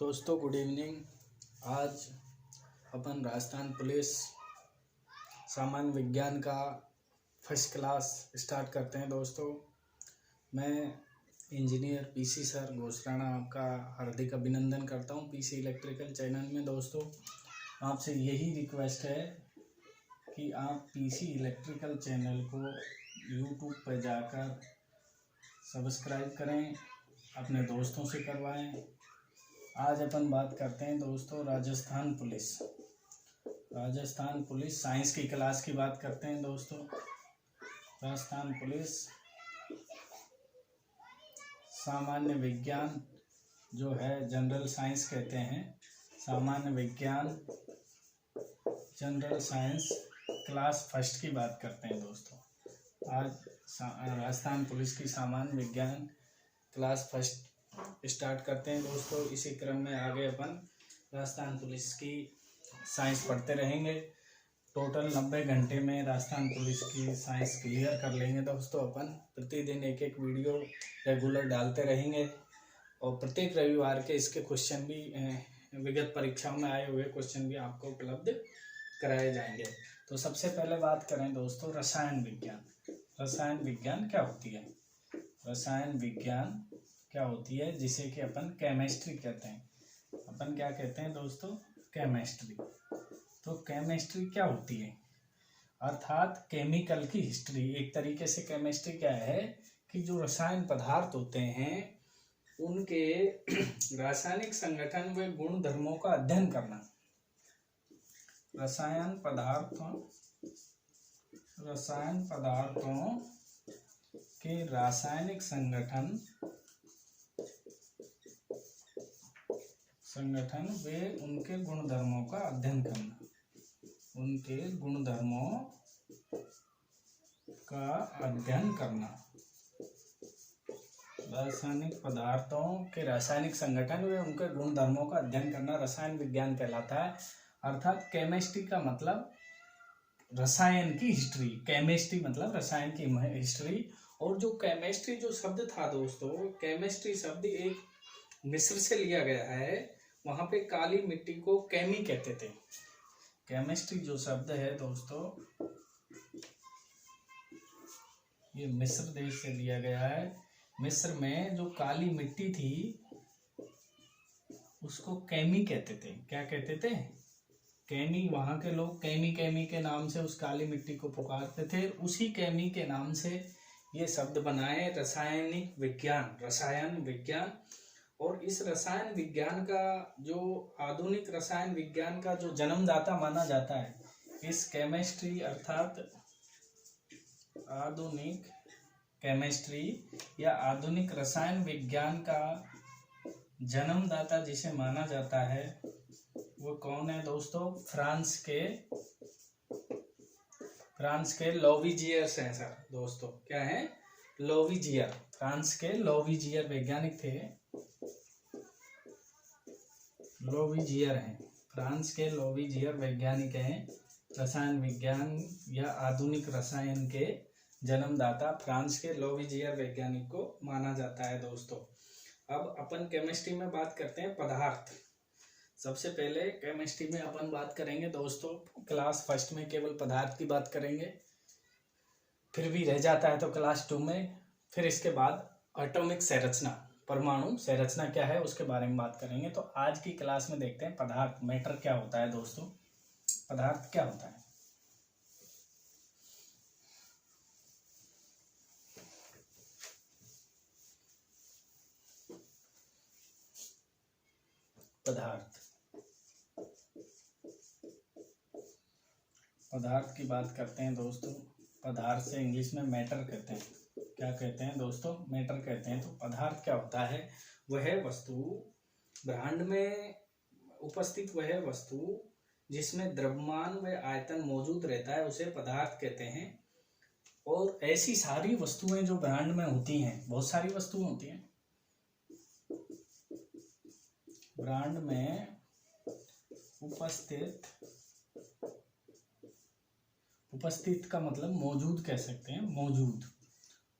दोस्तों good evening. आज अपन Rajasthan police सामान्य विज्ञान का फर्स्ट क्लास स्टार्ट करते हैं। दोस्तों मैं इंजीनियर पीसी सर घोषराणा आपका हार्दिक अभिनंदन करता हूं पीसी इलेक्ट्रिकल चैनल में। दोस्तों आपसे यही रिक्वेस्ट है कि आप पीसी इलेक्ट्रिकल चैनल को यूट्यूब पर जाकर सब्सक्राइब करें, अपने दोस्तों से करवाएं। आज अपन बात करते हैं दोस्तों राजस्थान पुलिस साइंस की क्लास की बात करते हैं। दोस्तों राजस्थान पुलिस सामान्य विज्ञान जो है जनरल साइंस कहते हैं, सामान्य विज्ञान जनरल साइंस क्लास फर्स्ट की बात करते हैं। दोस्तों आज राजस्थान पुलिस की सामान्य विज्ञान क्लास फर्स्ट स्टार्ट करते हैं। दोस्तों इसी क्रम में आगे अपन राजस्थान पुलिस की साइंस पढ़ते रहेंगे। टोटल 90 घंटे में राजस्थान पुलिस की साइंस क्लियर कर लेंगे। दोस्तों अपन प्रतिदिन एक एक वीडियो रेगुलर डालते रहेंगे और प्रत्येक रविवार के इसके क्वेश्चन भी विगत परीक्षाओं में आए हुए क्वेश्चन भी आपको उपलब्ध कराए जाएंगे। तो सबसे पहले बात करें दोस्तों रसायन विज्ञान। रसायन विज्ञान क्या होती है? रसायन विज्ञान क्या होती है जिसे कि अपन केमिस्ट्री कहते हैं। अपन क्या कहते हैं दोस्तों? केमिस्ट्री। तो केमिस्ट्री क्या होती है? अर्थात केमिकल की हिस्ट्री। एक तरीके से केमिस्ट्री क्या है कि जो रसायन पदार्थ होते हैं उनके रासायनिक संगठन व गुण धर्मों का अध्ययन करना। रसायन पदार्थों के रासायनिक संगठन वे उनके गुणधर्मों का अध्ययन करना। उनके गुणधर्मों का अध्ययन करना। रासायनिक पदार्थों के रासायनिक संगठन वे उनके गुणधर्मों का अध्ययन करना रसायन विज्ञान कहलाता है। अर्थात केमिस्ट्री का मतलब रसायन की हिस्ट्री। केमिस्ट्री मतलब रसायन की हिस्ट्री। और जो केमिस्ट्री जो शब्द था दोस्तों, केमिस्ट्री शब्द एक मिस्र से लिया गया है। वहां पे काली मिट्टी को केमी कहते थे। केमिस्ट्री जो शब्द है दोस्तों ये मिस्र देश से लिया गया है। मिस्र में जो काली मिट्टी थी उसको केमी कहते थे। क्या कहते थे? केमी। वहां के लोग केमी के नाम से उस काली मिट्टी को पुकारते थे। उसी केमी के नाम से ये शब्द बनाए रसायनिक विज्ञान, रसायन विज्ञान। और इस रसायन विज्ञान का जो आधुनिक रसायन विज्ञान का जो जन्मदाता माना जाता है, इस केमिस्ट्री अर्थात आधुनिक केमिस्ट्री या आधुनिक रसायन विज्ञान का जन्मदाता जिसे माना जाता है वो कौन है दोस्तों? फ्रांस के लॉविजियर्स हैं सर। दोस्तों क्या है? लॉविजियर। फ्रांस के लॉविजियर वैज्ञानिक थे। लॉविजियर हैं, फ्रांस के लॉविजियर वैज्ञानिक हैं। रसायन विज्ञान या आधुनिक रसायन के जन्मदाता फ्रांस के लॉविजियर वैज्ञानिक को माना जाता है। दोस्तों अब अपन केमिस्ट्री में बात करते हैं पदार्थ। सबसे पहले केमिस्ट्री में अपन बात करेंगे दोस्तों, क्लास फर्स्ट में केवल पदार्थ की बात करेंगे, फिर भी रह जाता है तो क्लास 2 में। फिर इसके बाद एटॉमिक संरचना, परमाणु संरचना क्या है उसके बारे में बात करेंगे। तो आज की क्लास में देखते हैं पदार्थ, मैटर क्या होता है दोस्तों। पदार्थ क्या होता है? पदार्थ की बात करते हैं दोस्तों। पदार्थ से इंग्लिश में मैटर कहते हैं। क्या कहते हैं दोस्तों? मैटर कहते हैं। तो पदार्थ क्या होता है? वह वस्तु, ब्रह्मांड में उपस्थित वह वस्तु जिसमें द्रव्यमान व आयतन मौजूद रहता है उसे पदार्थ कहते हैं। और ऐसी सारी वस्तुएं जो ब्रह्मांड में होती हैं, बहुत सारी वस्तुएं होती हैं ब्रह्मांड में उपस्थित का मतलब मौजूद कह सकते हैं। मौजूद,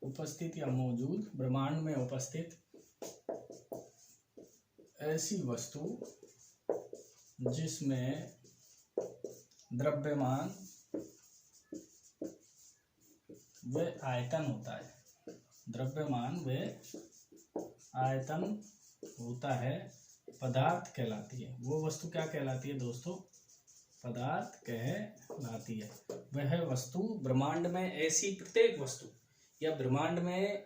उपस्थित या मौजूद, ब्रह्मांड में उपस्थित ऐसी वस्तु जिसमें द्रव्यमान व आयतन होता है। द्रव्यमान व आयतन होता है, पदार्थ कहलाती है। वो वस्तु क्या कहलाती है दोस्तों? पदार्थ कहलाती है। वह वस्तु ब्रह्मांड में ऐसी प्रत्येक वस्तु या ब्रह्मांड में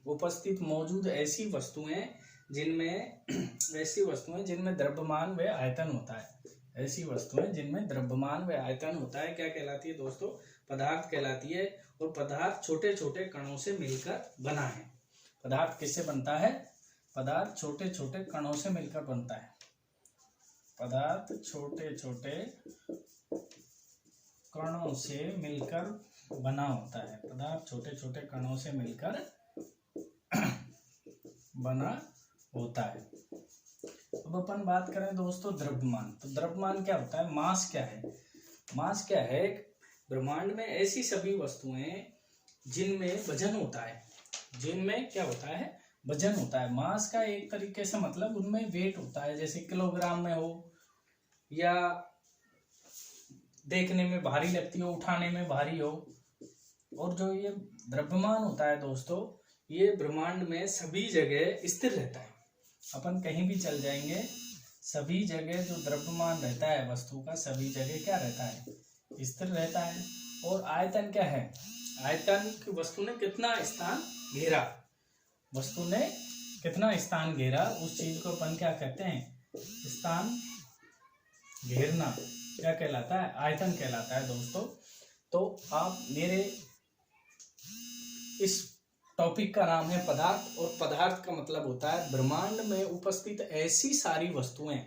उपस्थित मौजूद ऐसी वस्तुएं जिनमें द्रव्यमान व आयतन होता है। ऐसी वस्तुएं जिनमें द्रव्यमान व आयतन होता है क्या कहलाती है दोस्तों? पदार्थ कहलाती है। और पदार्थ छोटे छोटे कणों से मिलकर बना है। पदार्थ किससे बनता है? पदार्थ छोटे छोटे कणों से मिलकर बनता है। पदार्थ छोटे छोटे कणों से मिलकर बना होता है। पदार्थ छोटे छोटे कणों से मिलकर बना होता है। अब अपन बात करें दोस्तों द्रव्यमान। तो द्रव्यमान क्या होता है? मास क्या है? मास क्या है? ब्रह्मांड में ऐसी सभी वस्तुएं जिनमें वजन होता है। जिनमें क्या होता है? वजन होता है। मास का एक तरीके से मतलब उनमें वेट होता है, जैसे किलोग्राम में हो या देखने में भारी लगती हो, उठाने में भारी हो। और जो ये द्रव्यमान होता है दोस्तों, ये ब्रह्मांड में सभी जगह स्थिर रहता है। अपन कहीं भी चल जाएंगे, सभी जगह जो द्रव्यमान रहता है वस्तु का, सभी जगह क्या रहता है? स्थिर रहता है। और आयतन क्या है? आयतन की वस्तु ने कितना स्थान घेरा, वस्तु ने कितना स्थान घेरा, उस चीज को अपन क्या कहते हैं? स्थान घेरना क्या कहलाता है? आयतन कहलाता है दोस्तों। तो आप मेरे इस टॉपिक का नाम है पदार्थ, और पदार्थ का मतलब होता है ब्रह्मांड में उपस्थित ऐसी सारी वस्तुएं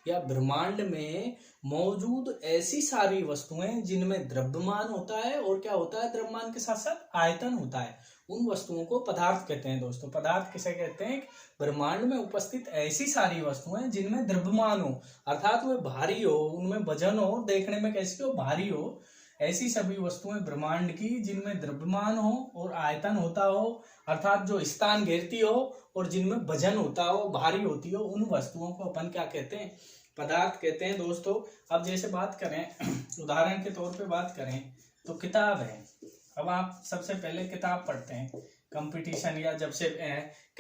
या ब्रह्मांड में मौजूद ऐसी सारी वस्तुएं जिनमें द्रव्यमान होता है और क्या होता है? द्रव्यमान के साथ साथ आयतन होता है। उन वस्तुओं को पदार्थ कहते हैं दोस्तों। पदार्थ किसे कहते हैं? ब्रह्मांड में उपस्थित ऐसी सारी वस्तुएं जिनमें द्रव्यमान हो, अर्थात वे भारी हो, उनमें वजन हो, देखने में कैसी हो? भारी हो। ऐसी सभी वस्तुएं ब्रह्मांड की जिनमें द्रव्यमान हो और आयतन होता हो, अर्थात जो स्थान घेरती हो और जिनमें वजन होता हो, भारी होती हो, उन वस्तुओं को अपन क्या कहते हैं? पदार्थ कहते हैं दोस्तों। अब जैसे बात करें, उदाहरण के तौर पे बात करें तो किताब है। अब आप सबसे पहले किताब पढ़ते हैं, कंपटीशन या जब से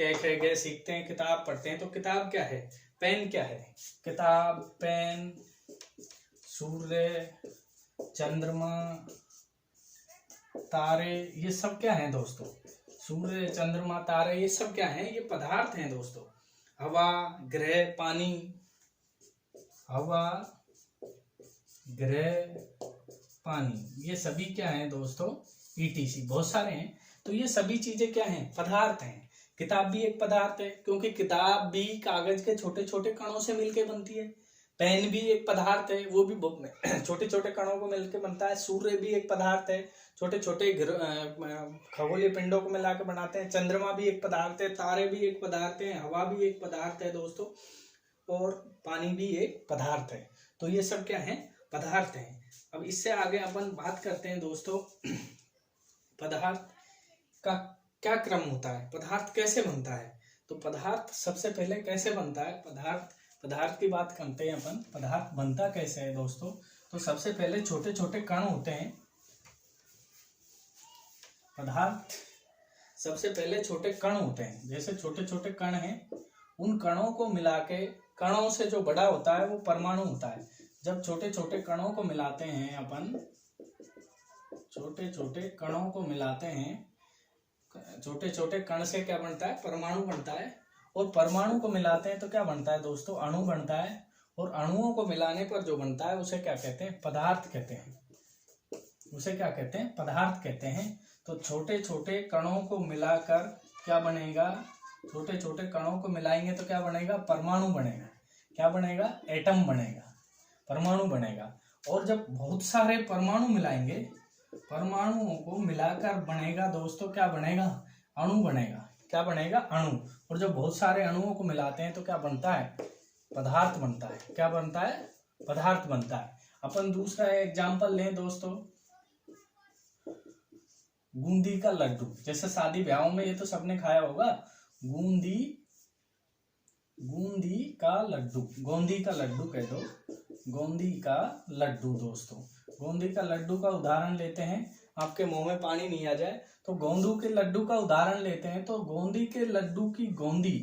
कह सीखते हैं, किताब पढ़ते हैं। तो किताब क्या है? पेन क्या है? किताब, पेन, सूर्य, चंद्रमा, तारे, ये सब क्या हैं दोस्तों? सूर्य, चंद्रमा, तारे, ये सब क्या हैं? ये पदार्थ हैं दोस्तों। हवा, ग्रह, पानी, हवा, ग्रह, पानी, ये सभी क्या हैं दोस्तों? ETC बहुत सारे हैं। तो ये सभी चीजें क्या हैं? पदार्थ हैं। किताब भी एक पदार्थ है, क्योंकि किताब भी कागज के छोटे छोटे कणों से मिलकर बनती है। पेन भी एक पदार्थ है, वो भी छोटे छोटे कणों को मिलकर बनता है। सूर्य भी एक पदार्थ है, छोटे छोटे खगोलीय पिंडों को मिलाकर बनाते हैं। चंद्रमा भी एक पदार्थ है, तारे भी एक पदार्थ है, हवा भी एक पदार्थ है दोस्तों, और पानी भी एक पदार्थ है। तो ये सब क्या है? पदार्थ हैं। अब इससे आगे अपन बात करते हैं दोस्तों, पदार्थ का क्या क्रम होता है? पदार्थ कैसे बनता है? तो पदार्थ सबसे पहले कैसे बनता है? पदार्थ की बात करते हैं अपन। पदार्थ बनता कैसे है दोस्तों? तो सबसे पहले छोटे छोटे कण होते हैं। पदार्थ सबसे पहले छोटे कण होते हैं। जैसे छोटे छोटे कण हैं, उन कणों को मिला के, कणों से जो बड़ा होता है वो परमाणु होता है। जब छोटे छोटे कणों को मिलाते हैं अपन, छोटे छोटे कणों को मिलाते हैं, छोटे छोटे कण से क्या बनता है? परमाणु बनता है। और परमाणु को मिलाते हैं तो क्या बनता है दोस्तों? अणु बनता है। और अणुओं को मिलाने पर जो बनता है उसे क्या कहते हैं? पदार्थ कहते हैं। उसे क्या कहते हैं? पदार्थ कहते हैं। तो छोटे छोटे कणों को मिलाकर क्या बनेगा? छोटे छोटे कणों को मिलाएंगे तो क्या बनेगा? परमाणु बनेगा। क्या बनेगा? एटम बनेगा, परमाणु बनेगा। और जब बहुत सारे परमाणु मिलाएंगे, परमाणुओं को मिलाकर बनेगा दोस्तों, क्या बनेगा? अणु बनेगा। क्या बनेगा? अणु। और जब बहुत सारे अणुओं को मिलाते हैं तो क्या बनता है? पदार्थ बनता है। क्या बनता है? पदार्थ बनता है। अपन दूसरा एग्जाम्पल लें दोस्तों, बूंदी का लड्डू। जैसे शादी ब्याहों में ये तो सबने खाया होगा, बूंदी गोंदी का लड्डू, गोंदी का लड्डू कह दो, गोंदी का लड्डू दोस्तों। गोंदी का लड्डू का उदाहरण लेते हैं, आपके मुंह में पानी नहीं आ जाए तो गोंदू के लड्डू का उदाहरण लेते हैं। तो गोंदी के लड्डू की गोंदी,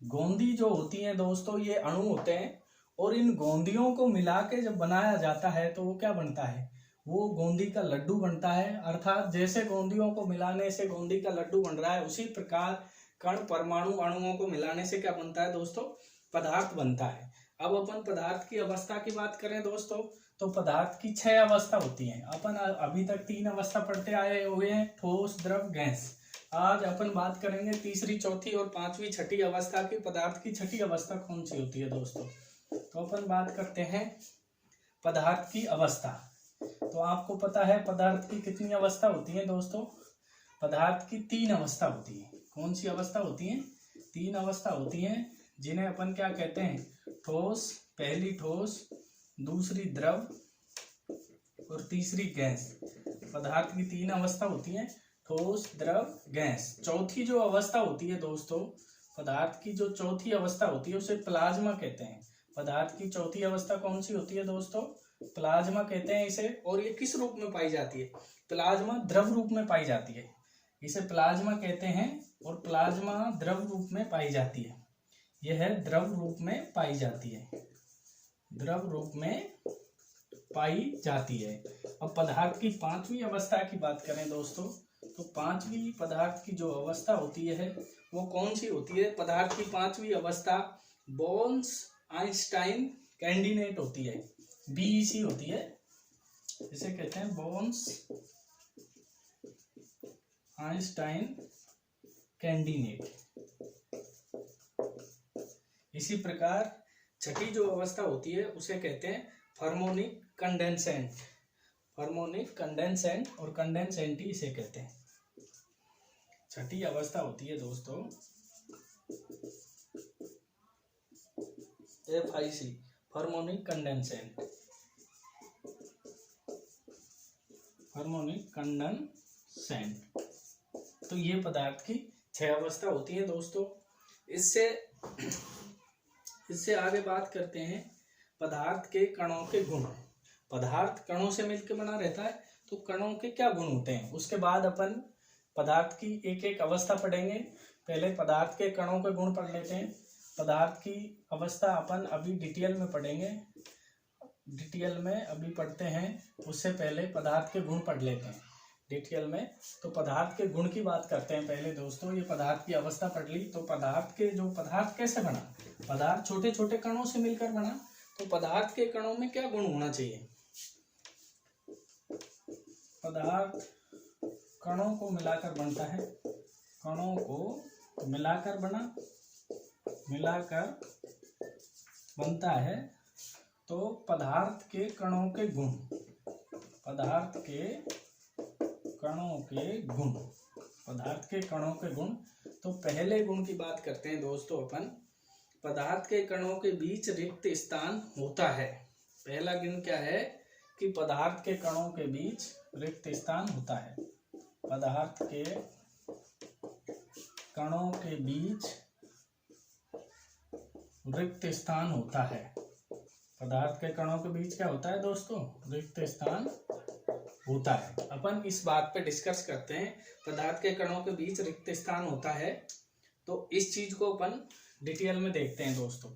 गोंदी जो होती है दोस्तों ये अणु होते हैं, और इन गोंदियों को मिला के जब बनाया जाता है तो वो क्या बनता है, वो गोंदी का लड्डू बनता है। अर्थात जैसे गोंदियों को मिलाने से गोंदी का लड्डू बन रहा है, उसी प्रकार कण परमाणु अणुओं को मिलाने से क्या बनता है दोस्तों, पदार्थ बनता है। अब अपन पदार्थ की अवस्था की बात करें दोस्तों, तो पदार्थ की 6 अवस्था होती हैं। अपन अभी तक 3 अवस्था पढ़ते आए हुए हैं, ठोस, द्रव, गैस। आज अपन बात करेंगे तीसरी, चौथी और पांचवी, छठी अवस्था की। पदार्थ की छठी अवस्था कौन सी होती है दोस्तों, तो अपन बात करते हैं पदार्थ की अवस्था। तो आपको पता है पदार्थ की कितनी अवस्था होती है दोस्तों, पदार्थ की 3 अवस्था होती है। कौन सी अवस्था होती है, 3 अवस्था होती हैं, जिन्हें अपन क्या कहते हैं, ठोस, पहली ठोस, दूसरी द्रव और तीसरी गैस। पदार्थ की 3 अवस्था होती हैं, ठोस, द्रव, गैस। चौथी जो अवस्था होती है दोस्तों, पदार्थ की जो चौथी अवस्था होती है उसे प्लाज्मा कहते हैं। पदार्थ की चौथी अवस्था कौन सी होती है दोस्तों, प्लाज्मा कहते हैं इसे। और ये किस रूप में पाई जाती है, प्लाज्मा द्रव रूप में पाई जाती है, इसे प्लाज्मा कहते हैं। और प्लाज्मा द्रव रूप में पाई जाती है, यह है द्रव रूप में पाई जाती है, द्रव रूप में पाई जाती है। अब पदार्थ की 5वीं अवस्था की बात करें दोस्तों, तो 5वीं पदार्थ की जो अवस्था होती है वो कौन सी होती है, पदार्थ की 5वीं अवस्था बोल्स आइंस्टाइन कैंडिडेट होती है, बीईसी होती है, इसे कहते हैं बोल्स आइंस्टाइन कैंडिडेट। इसी प्रकार छठी जो अवस्था होती है उसे कहते हैं फर्मोनिक कंडेंसेंट, फर्मोनिक कंडेंसेंट और कंडेंसेंट ही इसे कहते हैं। छठी अवस्था होती है दोस्तों FIC, फर्मोनिक कंडेंसेंट, फर्मोनिक कंडेंसेंट। तो ये पदार्थ की 6 अवस्था होती है दोस्तों। इससे आगे बात करते हैं पदार्थ के कणों के गुण। पदार्थ कणों से मिलकर बना रहता है, तो कणों के क्या गुण होते हैं, उसके बाद अपन पदार्थ की एक एक अवस्था पढ़ेंगे। पहले पदार्थ के कणों के गुण पढ़ लेते हैं। पदार्थ की अवस्था अपन अभी डिटेल में पढ़ेंगे, डिटेल में अभी पढ़ते हैं, उससे पहले पदार्थ के गुण पढ़ लेते हैं डिटेल में। तो पदार्थ के गुण की बात करते हैं पहले दोस्तों। ये पदार्थ की अवस्था पढ़ ली, तो पदार्थ कैसे बना, पदार्थ छोटे छोटे कणों से मिलकर बना, तो पदार्थ के कणों में क्या गुण होना चाहिए, पदार्थ कणों को मिलाकर बनता है, कणों को मिलाकर बनता है। तो पदार्थ के कणों के गुण, पदार्थ के कणों के गुण, पदार्थ के कणों के गुण। तो पहले गुण की बात करते हैं दोस्तों अपन, पदार्थ के कणों के बीच रिक्त स्थान होता है। पहला गुण क्या है कि पदार्थ के कणों के बीच रिक्त स्थान होता है, पदार्थ के कणों के बीच रिक्त स्थान होता है। पदार्थ के कणों के बीच क्या होता है दोस्तों, रिक्त स्थान होता है। अपन इस बात पे डिस्कस करते हैं, पदार्थ के कणों के बीच रिक्त स्थान होता है, तो इस चीज को अपन डिटेल में देखते हैं दोस्तों।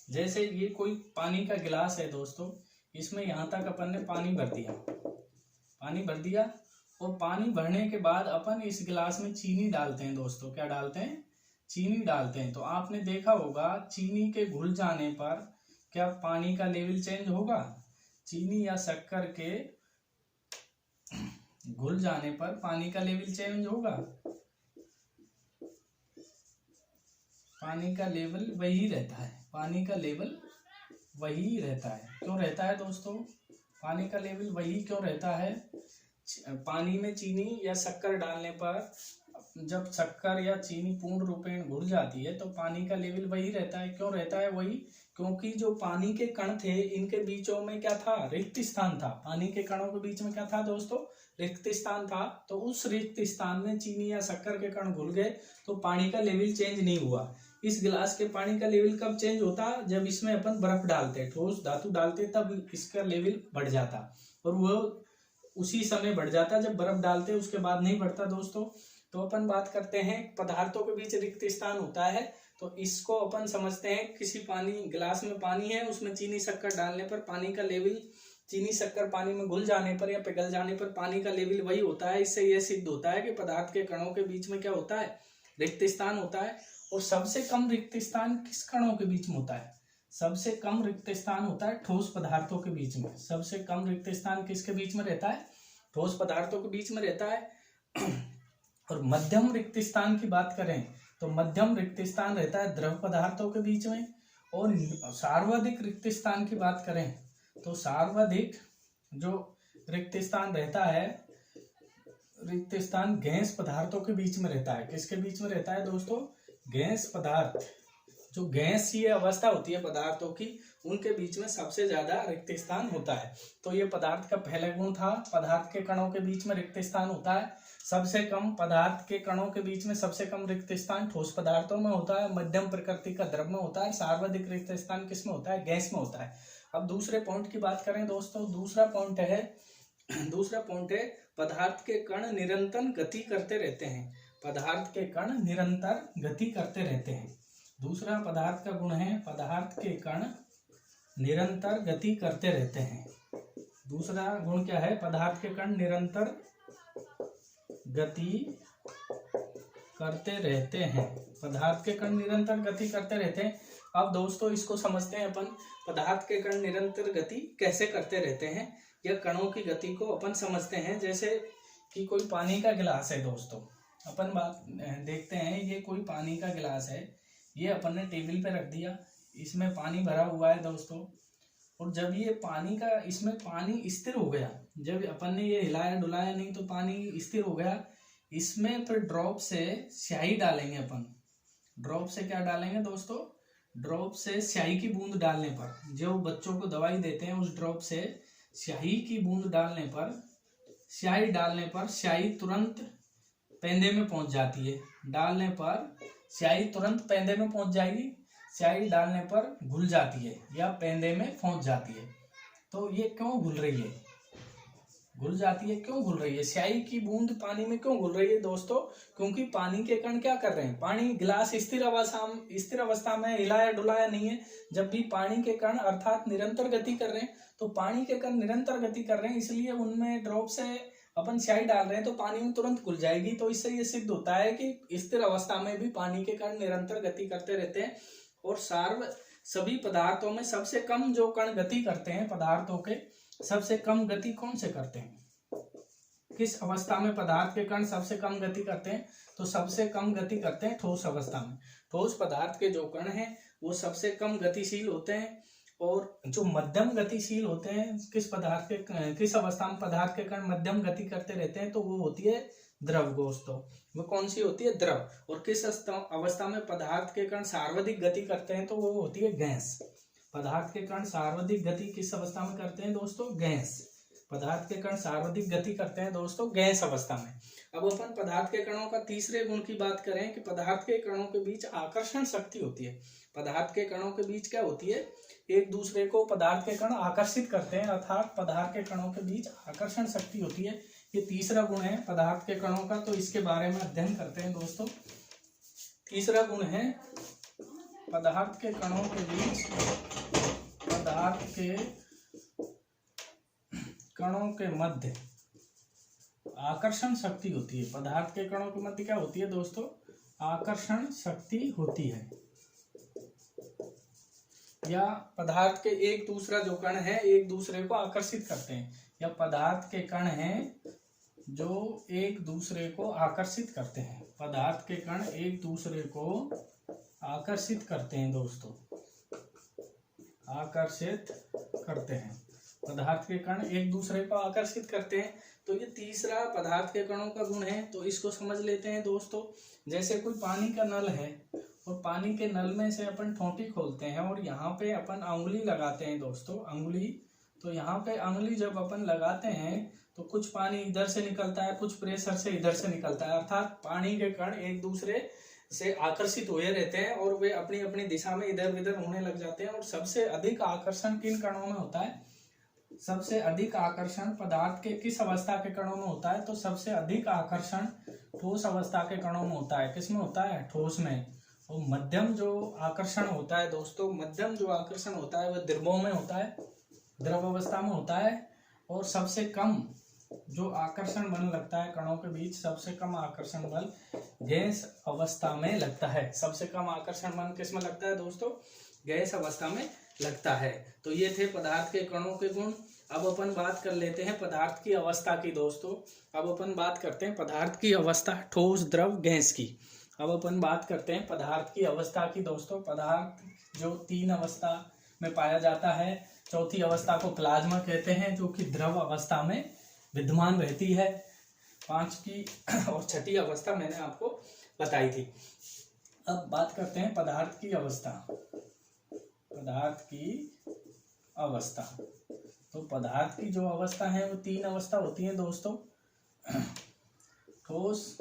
जैसे ये कोई पानी का गिलास है दोस्तों, इसमें यहाँ तक अपन ने पानी भर दिया, और पानी भरने के बाद अपन इस गिलास में चीनी डालते हैं दोस्तों। क्या डालते हैं, चीनी डालते हैं। तो आपने देखा होगा चीनी के घुल जाने पर क्या पानी का लेवल चेंज होगा, चीनी या शक्कर के घुल जाने पर पानी का लेवल चेंज होगा, पानी का लेवल वही रहता है, पानी का लेवल वही रहता है। क्यों रहता है दोस्तों, पानी का लेवल वही क्यों रहता है, पानी में चीनी या शक्कर डालने पर जब शक्कर या चीनी पूर्ण रूपेण घुल जाती है तो पानी का लेवल वही रहता है। क्यों रहता है वही, क्योंकि जो पानी के कण थे इनके बीचों में क्या था, रिक्त स्थान था। पानी के कणों के बीच में क्या था दोस्तों, रिक्त स्थान था। तो उस रिक्त स्थान में चीनी या शक्कर के कण घुल गए तो पानी का लेवल चेंज नहीं हुआ, इस गिलास के पानी का लेवल कब चेंज होता, जब इसमें अपन बर्फ डालते, ठोस धातु डालते, तब इसका लेवल बढ़ जाता, और वो उसी समय बढ़ जाता जब बर्फ डालते, उसके बाद नहीं बढ़ता दोस्तों। तो अपन बात करते हैं पदार्थों के बीच रिक्त स्थान होता है, तो इसको अपन समझते हैं किसी पानी गिलास में पानी है, उसमें चीनी शक्कर डालने पर पानी का लेवल, चीनी शक्कर पानी में घुल जाने पर या पिघल जाने पर पानी का लेवल वही होता है। इससे यह सिद्ध होता है कि पदार्थ के कणों के बीच में क्या होता है, रिक्त स्थान होता है। और सबसे कम रिक्त स्थान किस कणों के बीच में होता है, सबसे कम रिक्त स्थान होता है ठोस पदार्थों के बीच में। सबसे कम रिक्त स्थान किसके बीच में रहता है, ठोस पदार्थों के बीच में रहता है। और मध्यम रिक्त स्थान की बात करें तो मध्यम रिक्त स्थान रहता है द्रव पदार्थों के बीच में। और सर्वाधिक रिक्त स्थान की बात करें तो सर्वाधिक जो रिक्त स्थान रहता है, रिक्त स्थान गैस पदार्थों के बीच में रहता है। किसके बीच में रहता है दोस्तों, गैस पदार्थ, जो गैसीय अवस्था होती है पदार्थों की, उनके बीच में सबसे ज्यादा रिक्त स्थान होता है। तो ये पदार्थ का पहला गुण था, पदार्थ के कणों के बीच में रिक्त स्थान होता है। सबसे कम पदार्थ के कणों के बीच में सबसे कम रिक्त स्थान ठोस पदार्थों में होता है, मध्यम प्रकृति का द्रव में होता है, सर्वाधिक रिक्त स्थान किस में होता है, गैस में होता है। अब दूसरे पॉइंट की बात करें दोस्तों, दूसरा पॉइंट है पदार्थ के कण निरंतर गति करते रहते हैं। पदार्थ के कण निरंतर गति करते रहते हैं। दूसरा पदार्थ का गुण है पदार्थ के कण निरंतर गति करते रहते हैं। दूसरा गुण क्या है, पदार्थ के कण निरंतर गति करते रहते हैं। पदार्थ के कण निरंतर गति करते रहते हैं। अब दोस्तों इसको समझते हैं अपन, पदार्थ के कण निरंतर गति कैसे करते रहते हैं, या कणों की गति को अपन समझते हैं। जैसे कि कोई पानी का गिलास है दोस्तों, अपन बात देखते हैं, ये कोई पानी का गिलास है, ये अपन ने टेबल पे रख दिया, इसमें पानी भरा हुआ है दोस्तों। और जब ये पानी का, इसमें पानी स्थिर हो गया, जब अपन ने ये हिलाया डुलाया नहीं तो पानी स्थिर हो गया, इसमें फिर ड्रॉप से स्याही डालेंगे अपन। ड्रॉप से क्या डालेंगे दोस्तों, ड्रॉप से स्याही की बूंद डालने पर, जो बच्चों को दवाई देते हैं उस ड्रॉप से स्याही की बूंद डालने पर, स्याही डालने पर स्याही तुरंत पेंदे में पहुंच जाती है। डालने पर स्याही तुरंत पेंदे में पहुंच जाएगी, स्याही डालने पर घुल जाती है या पेंदे में पहुंच जाती है। तो ये क्यों घुल रही है, घुल जाती है, क्यों घुल रही है, स्याही की बूंद पानी में क्यों घुल रही है दोस्तों, क्योंकि पानी के कण क्या कर रहे हैं, पानी गिलास स्थिर अवस्था में हिलाया डुलाया नहीं है। जब भी पानी के कण अर्थात निरंतर गति कर रहे हैं, तो पानी के कण निरंतर गति कर रहे हैं, इसलिए उनमें ड्रॉप से अपन स्याही डाल रहे हैं तो पानी में तुरंत घुल जाएगी। तो इससे ये सिद्ध होता है कि स्थिर अवस्था में भी पानी के कण निरंतर गति करते रहते हैं। और सभी पदार्थों में सबसे कम जो कण गति करते हैं, पदार्थों के सबसे कम गति कौन से करते हैं, किस अवस्था में पदार्थ के कण सबसे कम गति करते हैं, तो सबसे कम गति करते हैं ठोस अवस्था में। ठोस पदार्थ के जो कण हैं वो सबसे कम गतिशील होते हैं। और जो मध्यम गतिशील होते हैं, किस अवस्था में पदार्थ के कण मध्यम गति करते रहते हैं, तो वो होती है द्रव दोस्तों। वो कौन सी होती है, द्रव। और किस अवस्था में पदार्थ के कण सर्वाधिक गति करते हैं, तो वो होती है गैस। पदार्थ के कण सर्वाधिक गति किस अवस्था में करते हैं दोस्तों, गैस। पदार्थ के कण सर्वाधिक गति करते हैं दोस्तों गैस अवस्था में। अब अपन पदार्थ के कणों का तीसरे गुण की बात करें कि पदार्थ के कणों के बीच आकर्षण शक्ति होती है। पदार्थ के कणों के बीच क्या होती है, एक दूसरे को पदार्थ के कण आकर्षित करते हैं, अर्थात पदार्थ के कणों के बीच आकर्षण शक्ति होती है। ये तीसरा गुण है पदार्थ के कणों का, तो इसके बारे में अध्ययन करते हैं दोस्तों। तीसरा गुण है पदार्थ के कणों के बीच, पदार्थ के कणों के मध्य आकर्षण शक्ति होती है। पदार्थ के कणों के मध्य क्या होती है दोस्तों, आकर्षण शक्ति होती है। या पदार्थ के एक दूसरा जो कण है एक दूसरे को आकर्षित करते हैं, या पदार्थ के कण हैं जो एक दूसरे को आकर्षित करते हैं। पदार्थ के कण एक दूसरे को आकर्षित करते हैं दोस्तों, आकर्षित करते हैं। पदार्थ के कण एक दूसरे को आकर्षित करते हैं। तो ये तीसरा पदार्थ के कणों का गुण है, तो इसको समझ लेते हैं दोस्तों। जैसे कोई पानी का नल है और पानी के नल में से अपन ठोंटी खोलते हैं और यहाँ पे अपन अंगुली लगाते हैं दोस्तों, अंगुली। तो यहाँ पे अंगुली जब अपन लगाते हैं तो कुछ पानी इधर से निकलता है, कुछ प्रेशर से इधर से निकलता है, अर्थात पानी के कण एक दूसरे से आकर्षित हुए रहते हैं और वे अपनी अपनी दिशा में इधर उधर होने लग जाते हैं। और सबसे अधिक आकर्षण किन कणों में होता है? सबसे अधिक आकर्षण पदार्थ के किस अवस्था के कणों में होता है? तो सबसे अधिक आकर्षण ठोस अवस्था के कणों में होता है। किस में होता है? ठोस में। और मध्यम जो आकर्षण होता है दोस्तों, मध्यम जो आकर्षण होता है वह द्रवों में होता है, द्रव अवस्था में होता है। और सबसे कम जो आकर्षण बल लगता है कणों के बीच, सबसे कम आकर्षण बल गैस अवस्था में लगता है। सबसे कम आकर्षण बल किस में लगता है दोस्तों? गैस अवस्था में लगता है। तो ये थे पदार्थ के कणों के गुण। अब अपन बात कर लेते हैं पदार्थ की अवस्था की दोस्तों। अब अपन बात करते हैं पदार्थ की अवस्था, ठोस, द्रव, गैस की। अब अपन बात करते हैं पदार्थ की अवस्था की दोस्तों। पदार्थ जो 3 अवस्था में पाया जाता है। चौथी अवस्था को प्लाज्मा कहते हैं, जो कि द्रव अवस्था में विद्यमान रहती है। 5वीं और 6ठी अवस्था मैंने आपको बताई थी। अब बात करते हैं पदार्थ की अवस्था। पदार्थ की अवस्था, तो पदार्थ की जो अवस्था है वो 3 अवस्था होती है दोस्तों। ठोस,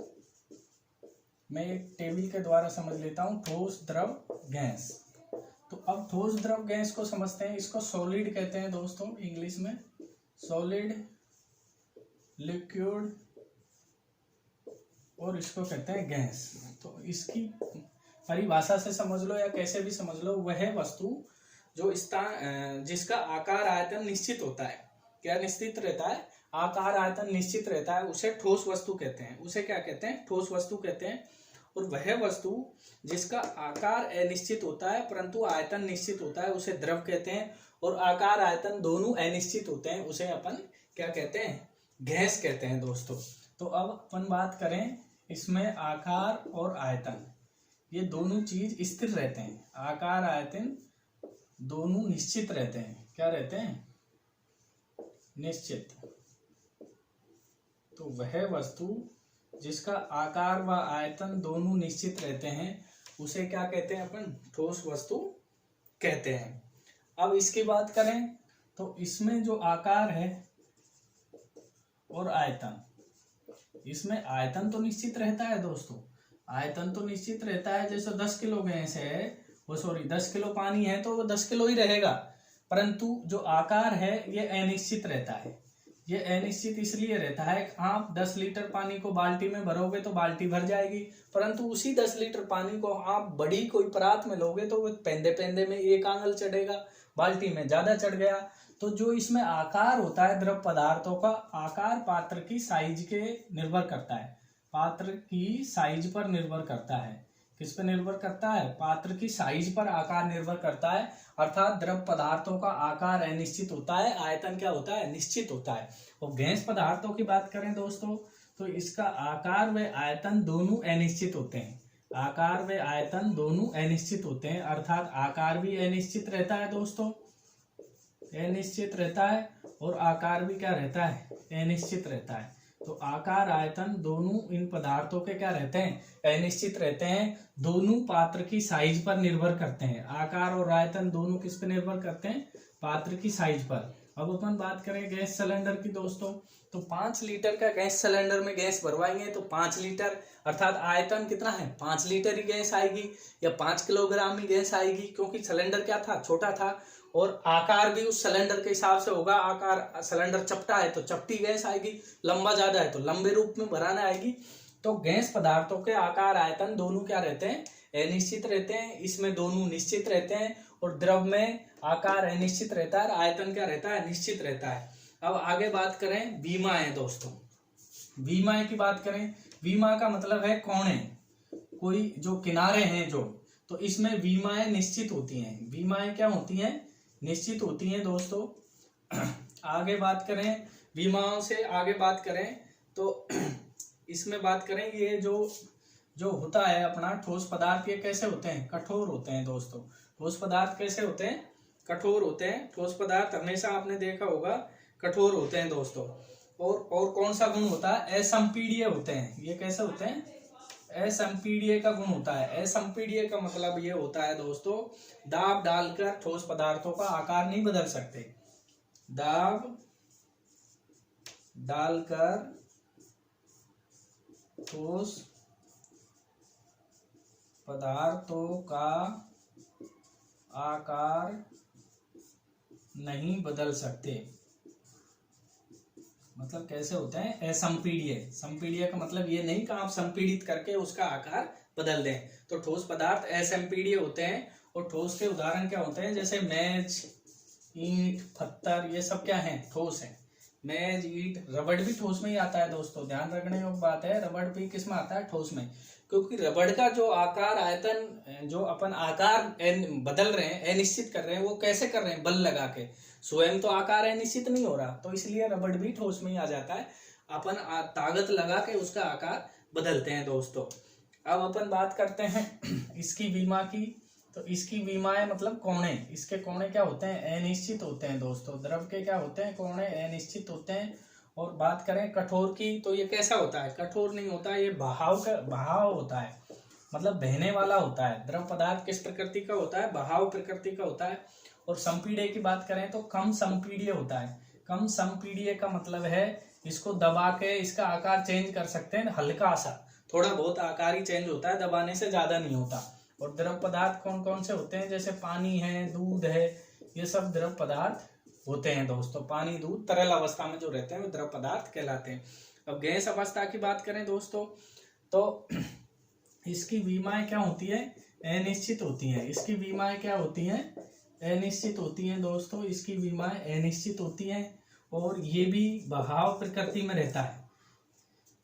मैं एक टेबल के द्वारा समझ लेता हूँ। ठोस, द्रव, गैस। तो अब ठोस, द्रव, गैस को समझते हैं। इसको सॉलिड कहते हैं दोस्तों इंग्लिश में। सॉलिड, लिक्विड और इसको कहते हैं गैस। तो इसकी परिभाषा से समझ लो या कैसे भी समझ लो, वह वस्तु जो जिसका आकार आयतन निश्चित होता है। क्या निश्चित रहता है? आकार आयतन निश्चित रहता है, उसे ठोस वस्तु कहते हैं। उसे क्या कहते हैं? ठोस वस्तु कहते हैं। और वह वस्तु जिसका आकार अनिश्चित होता है परंतु आयतन निश्चित होता है, उसे द्रव कहते हैं। और आकार आयतन दोनों अनिश्चित होते हैं, उसे अपन क्या कहते हैं? गैस कहते हैं दोस्तों। तो अब अपन बात करें इसमें आकार और आयतन, ये दोनों चीज स्थिर रहते हैं। आकार आयतन दोनों निश्चित रहते हैं। क्या रहते हैं? निश्चित। तो वह वस्तु जिसका आकार व आयतन दोनों निश्चित रहते हैं, उसे क्या कहते हैं अपन? ठोस वस्तु कहते हैं। अब इसकी बात करें तो इसमें जो आकार है और आयतन, इसमें आयतन तो निश्चित रहता है दोस्तों। आयतन तो निश्चित रहता है। जैसे 10 किलो गैस है, वो 10 किलो पानी है तो वो 10 किलो ही रहेगा। परंतु जो आकार है ये अनिश्चित रहता है। ये अनिश्चित इसलिए रहता है कि आप 10 लीटर पानी को बाल्टी में भरोगे तो बाल्टी भर जाएगी, परंतु उसी 10 लीटर पानी को आप बड़ी कोई परात में लोगे तो वो पेंदे पेंदे में 1 आंगल चढ़ेगा, बाल्टी में ज्यादा चढ़ गया। तो जो इसमें आकार होता है द्रव पदार्थों का, आकार पात्र की साइज के निर्भर करता है। पात्र की साइज पर निर्भर करता है। किस पर निर्भर करता है? पात्र की साइज पर आकार निर्भर करता है। अर्थात द्रव पदार्थों का आकार अनिश्चित होता है, आयतन क्या होता है? निश्चित होता है। और गैस पदार्थों की बात करें दोस्तों, तो इसका आकार व आयतन दोनों अनिश्चित होते हैं। आकार व आयतन दोनों अनिश्चित होते हैं, अर्थात आकार भी अनिश्चित रहता है दोस्तों, अनिश्चित रहता है। और आकार भी क्या रहता है? अनिश्चित रहता है। तो आकार आयतन दोनों इन पदार्थों के क्या रहते हैं? अनिश्चित रहते हैं। दोनों पात्र की साइज पर निर्भर करते हैं। आकार और आयतन दोनों किस पर निर्भर करते हैं? पात्र की साइज पर। अब अपन बात करें गैस सिलेंडर की दोस्तों, तो 5 लीटर का गैस सिलेंडर में गैस भरवाएंगे तो 5 लीटर, अर्थात आयतन कितना है? 5 लीटर ही गैस आएगी या 5 किलोग्राम ही गैस आएगी, क्योंकि सिलेंडर क्या था? छोटा था। और आकार भी उस सिलेंडर के हिसाब से होगा। आकार सिलेंडर चपटा है तो चपटी गैस आएगी, लंबा ज्यादा है तो लंबे रूप में भराना आएगी। तो गैस पदार्थों के आकार आयतन दोनों क्या रहते हैं? अनिश्चित रहते हैं। इसमें दोनों निश्चित रहते हैं। और द्रव में आकार अनिश्चित रहता है, आयतन क्या रहता है? निश्चित रहता है। अब आगे बात करें विमाएं दोस्तों। विमाएं की बात करें, विमा का मतलब है कोणे, कोई जो किनारे हैं जो, तो इसमें विमाएं निश्चित होती हैं। विमाएं क्या होती हैं? निश्चित होती हैं दोस्तों। आगे बात करें विमाओं से, आगे बात करें तो इसमें बात करें ये जो होता है अपना ठोस पदार्थ, ये कैसे होते हैं? कठोर होते हैं दोस्तों। ठोस पदार्थ कैसे होते हैं? कठोर होते हैं। ठोस पदार्थ हमेशा आपने देखा होगा कठोर होते हैं दोस्तों। और कौन सा गुण होता है? असंपीड्य होते हैं। ये कैसे होते हैं? असंपीड्य का गुण होता है। असंपीड्य का मतलब ये होता है दोस्तों, दाब डालकर ठोस पदार्थों का आकार नहीं बदल सकते। दाब डालकर ठोस पदार्थों का आकार नहीं बदल सकते। मतलब कैसे होते हैं? असंपीड्य। संपीड्य का मतलब ये नहीं कि आप संपीड़ित करके उसका आकार बदल दें। तो ठोस पदार्थ असंपीड्य होते हैं। और ठोस के उदाहरण क्या होते हैं? जैसे मेज, ईंट, पत्थर, ये सब क्या है? ठोस है। मेज, ईंट, रबड़ भी ठोस में ही आता है दोस्तों, ध्यान रखने योग्य बात है। रबड़ भी किस में आता है? ठोस में। क्योंकि रबड़ का जो आकार, आयतन, जो अपन आकार बदल रहे हैं, अनिश्चित कर रहे हैं, वो कैसे कर रहे हैं? बल लगा के। स्वयं तो आकार अनिश्चित नहीं हो रहा, तो इसलिए रबड़ भी ठोस में ही आ जाता है। अपन ताकत लगा के उसका आकार बदलते हैं दोस्तों। अब अपन बात करते हैं इसकी विमा की। तो इसकी विमाएं मतलब कोणे। इसके कोणे क्या होते हैं? अनिश्चित होते हैं दोस्तों। द्रव के क्या होते हैं? कोणे अनिश्चित होते हैं। और बात करें कठोर की, तो ये कैसा होता है? कठोर नहीं होता, ये बहाव होता है, मतलब बहने वाला होता है। द्रव पदार्थ किस प्रकृति का होता है? बहाव प्रकृति का होता है। और संपीड्य की बात करें तो कम संपीड्य होता है। कम संपीड्य का मतलब है इसको दबा के इसका आकार चेंज कर सकते हैं, हल्का सा, थोड़ा बहुत आकार ही चेंज होता है, दबाने से ज्यादा नहीं होता। और द्रव पदार्थ कौन कौन से होते हैं? जैसे पानी है, दूध है, ये सब द्रव पदार्थ होते हैं दोस्तों। पानी, दूध तरल अवस्था में जो रहते हैं वो द्रव पदार्थ कहलाते हैं। अब गैस अवस्था की बात करें दोस्तों, तो इसकी विमाएं क्या होती है? अनिश्चित होती हैं। इसकी विमाएं क्या होती हैं? अनिश्चित होती हैं दोस्तों। इसकी विमाएं अनिश्चित होती हैं। और ये भी बहाव प्रकृति में रहता है,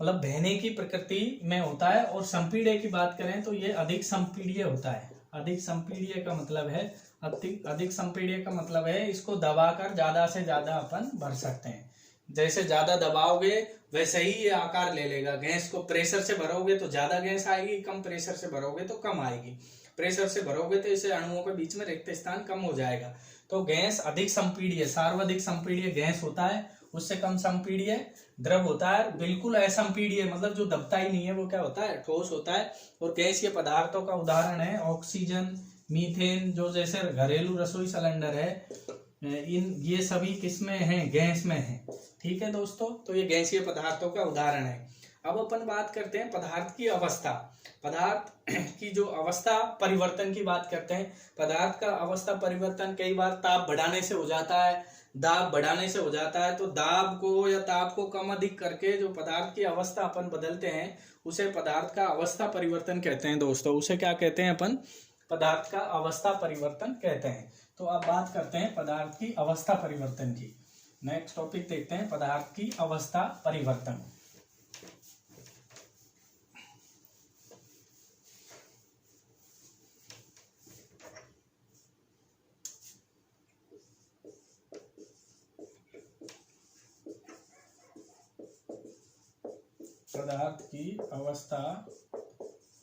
मतलब बहने की प्रकृति में होता है। और संपीड्य की बात करें तो ये अधिक संपीड्य होता है। अधिक संपीड्य का मतलब है, अधिक संपीड्य का मतलब है इसको दबाकर ज्यादा से ज्यादा अपन भर सकते हैं। जैसे ज्यादा दबाओगे वैसे ही ये आकार ले लेगा। गैस को प्रेशर से भरोगे तो ज्यादा गैस आएगी, कम प्रेशर से भरोगे तो कम आएगी। प्रेशर से भरोगे तो इसे अणुओं के बीच में रिक्त स्थान कम हो जाएगा। तो गैस अधिक संपीड्य, सार्वधिक संपीड्य गैस होता है, उससे कम संपीड्य द्रव होता है। बिल्कुल असंपीड्य मतलब जो दबता ही नहीं है वो क्या होता है? ठोस होता है। और गैसीय पदार्थों का उदाहरण है ऑक्सीजन, मीथेन, जो जैसे घरेलू रसोई सिलेंडर है, ये सभी किसमें हैं? गैस में है। ठीक है दोस्तों, तो ये गैसीय पदार्थों का उदाहरण है। अब अपन बात करते हैं पदार्थ की अवस्था। पदार्थ की जो अवस्था परिवर्तन की बात करते हैं। पदार्थ का अवस्था परिवर्तन कई बार ताप बढ़ाने से हो जाता है, दाब बढ़ाने से हो जाता है। तो दाब को या ताप को कम अधिक करके जो पदार्थ की अवस्था अपन बदलते हैं उसे पदार्थ का अवस्था परिवर्तन कहते हैं दोस्तों। उसे क्या कहते हैं अपन? पदार्थ का अवस्था परिवर्तन कहते हैं। तो अब बात करते हैं पदार्थ की अवस्था परिवर्तन की। नेक्स्ट टॉपिक देखते हैं पदार्थ की अवस्था परिवर्तन। पदार्थ की अवस्था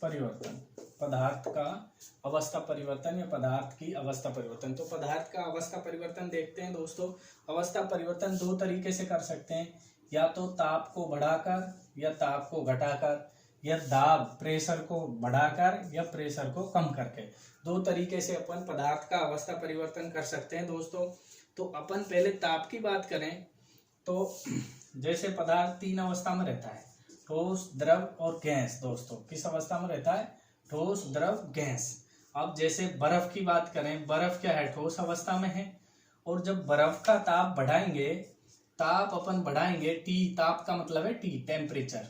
परिवर्तन। पदार्थ का अवस्था परिवर्तन या पदार्थ की अवस्था परिवर्तन। तो पदार्थ का अवस्था परिवर्तन देखते हैं दोस्तों। अवस्था परिवर्तन दो तरीके से कर सकते हैं, या तो ताप को बढ़ाकर या ताप को घटाकर, या दाब प्रेशर को बढ़ाकर या प्रेशर को कम करके। दो तरीके से अपन पदार्थ का अवस्था परिवर्तन कर सकते हैं दोस्तों। तो अपन पहले ताप की बात करें तो जैसे पदार्थ तीन अवस्था में रहता है, ठोस, द्रव और गैस दोस्तों। किस अवस्था में रहता है? ठोस, द्रव, गैस। अब जैसे बर्फ की बात करें, बर्फ क्या है? ठोस अवस्था में है। और जब बर्फ का ताप बढ़ाएंगे, ताप अपन बढ़ाएंगे, टी, ताप का मतलब है टी, टेम्परेचर।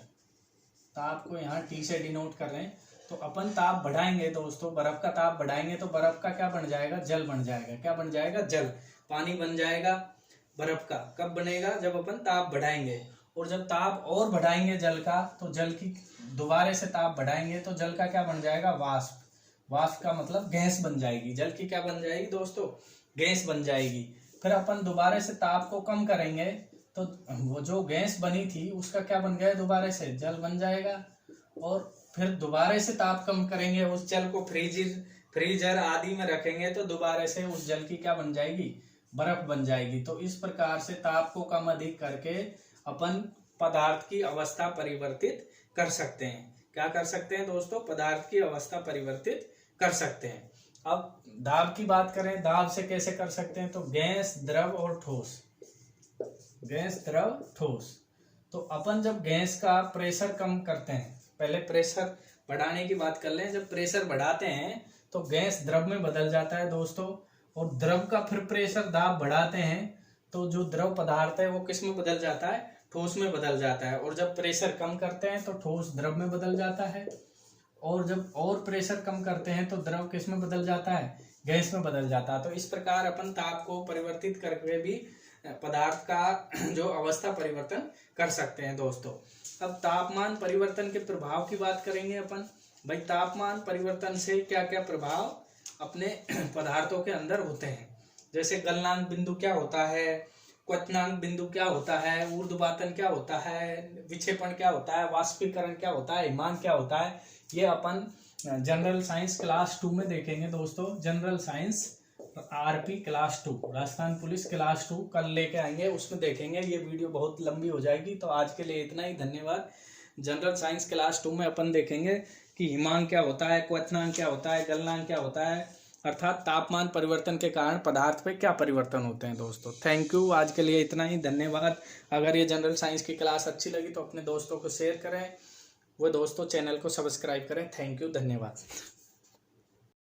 ताप को यहाँ टी से डिनोट कर रहे हैं। तो अपन ताप बढ़ाएंगे दोस्तों, बर्फ का ताप बढ़ाएंगे तो बर्फ का क्या बन जाएगा? जल बन जाएगा। क्या बन जाएगा? जल। पानी बन जाएगा बर्फ का। कब बनेगा? जब अपन ताप बढ़ाएंगे। और जब ताप और बढ़ाएंगे जल का, तो जल की दोबारे से ताप बढ़ाएंगे तो जल का क्या बन जाएगा? वाष्प। वाष्प का मतलब गैस बन जाएगी। जल की क्या बन जाएगी दोस्तों? गैस बन जाएगी। फिर अपन दोबारा से ताप को कम करेंगे तो वो जो गैस बनी थी उसका क्या बन गया? दोबारा से जल बन जाएगा। और फिर दोबारा से ताप कम करेंगे, उस जल को फ्रीजर आदि में रखेंगे तो दोबारा से उस जल की क्या बन जाएगी? बर्फ बन जाएगी। तो इस प्रकार से ताप को कम अधिक करके अपन पदार्थ की अवस्था परिवर्तित कर सकते हैं। क्या कर सकते हैं दोस्तों? पदार्थ की अवस्था परिवर्तित कर सकते हैं। अब दाब की बात करें, दाब से कैसे कर सकते हैं? तो गैस, द्रव और ठोस। गैस, द्रव, ठोस। तो अपन जब गैस का प्रेशर कम करते हैं, पहले प्रेशर बढ़ाने की बात कर लें, जब प्रेशर बढ़ाते हैं तो गैस द्रव में बदल जाता है दोस्तों, और द्रव का फिर प्रेशर दाब बढ़ाते हैं तो जो द्रव पदार्थ है वो किस में बदल जाता है, ठोस में बदल जाता है। और जब प्रेशर कम करते हैं तो ठोस द्रव में बदल जाता है, और जब और प्रेशर कम करते हैं तो द्रव किस में बदल जाता है, गैस में बदल जाता है। तो इस प्रकार अपन ताप को परिवर्तित करके भी पदार्थ का जो अवस्था परिवर्तन कर सकते हैं दोस्तों। अब तापमान परिवर्तन के प्रभाव की बात करेंगे अपन। भाई तापमान परिवर्तन से क्या क्या प्रभाव अपने पदार्थों के अंदर होते हैं, जैसे गलनांक बिंदु क्या होता है, क्वथनांक बिंदु क्या होता है, ऊर्ध्वपातन क्या होता है, विक्षेपण क्या होता है, वाष्पीकरण क्या होता है, हिमांक क्या होता है, ये अपन जनरल साइंस क्लास 2 में देखेंगे दोस्तों। General science RP class 2, Rajasthan police class 2 कल लेके आएंगे, उसमें देखेंगे। ये वीडियो बहुत लंबी हो जाएगी, तो आज के लिए इतना ही, धन्यवाद। जनरल साइंस क्लास 2 में अपन देखेंगे कि हिमांक क्या होता है, क्वथनांक क्या होता है, गलनांक क्या होता है, अर्थात तापमान परिवर्तन के कारण पदार्थ पे क्या परिवर्तन होते हैं दोस्तों। थैंक यू, आज के लिए इतना ही, धन्यवाद। अगर ये जनरल साइंस की क्लास अच्छी लगी तो अपने दोस्तों को शेयर करें, वो दोस्तों चैनल को सब्सक्राइब करें। थैंक यू, धन्यवाद।